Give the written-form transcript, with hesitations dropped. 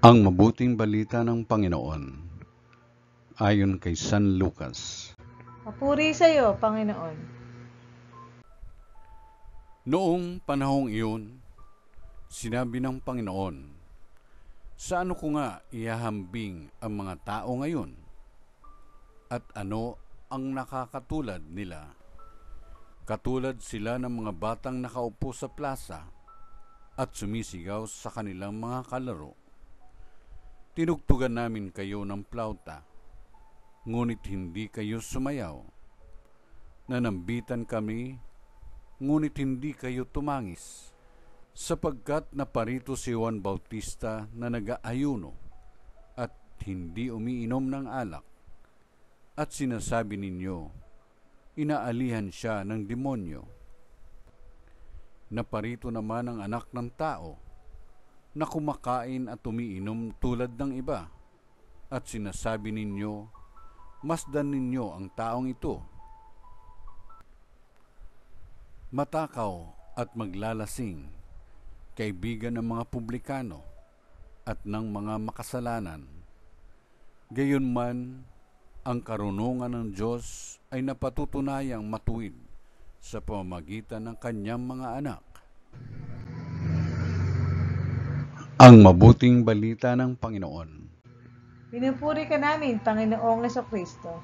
Ang mabuting balita ng Panginoon ayon kay San Lucas. Papuri sa iyo, Panginoon. Noong panahong iyon, sinabi ng Panginoon, "Sa ano ko nga ihahambing ang mga tao ngayon? At ano ang nakakatulad nila? Katulad sila ng mga batang nakaupo sa plaza at sumisigaw sa kanilang mga kalaro. Tinugtugan namin kayo ng plauta, ngunit hindi kayo sumayaw. Nanambitan kami, ngunit hindi kayo tumangis, sapagkat naparito si Juan Bautista na nag-aayuno at hindi umiinom ng alak. At sinasabi ninyo, inaalihan siya ng demonyo. Naparito naman ang anak ng tao, na kumakain at umiinom tulad ng iba, at sinasabi ninyo, masdan ninyo ang taong ito. Matakaw at maglalasing, kaibigan ng mga publikano at ng mga makasalanan. Gayunman, ang karunungan ng Diyos ay napatutunayang matuwid sa pamamagitan ng kanyang mga anak. Ang mabuting balita ng Panginoon. Pinupuri ka namin, Panginoong Kristo.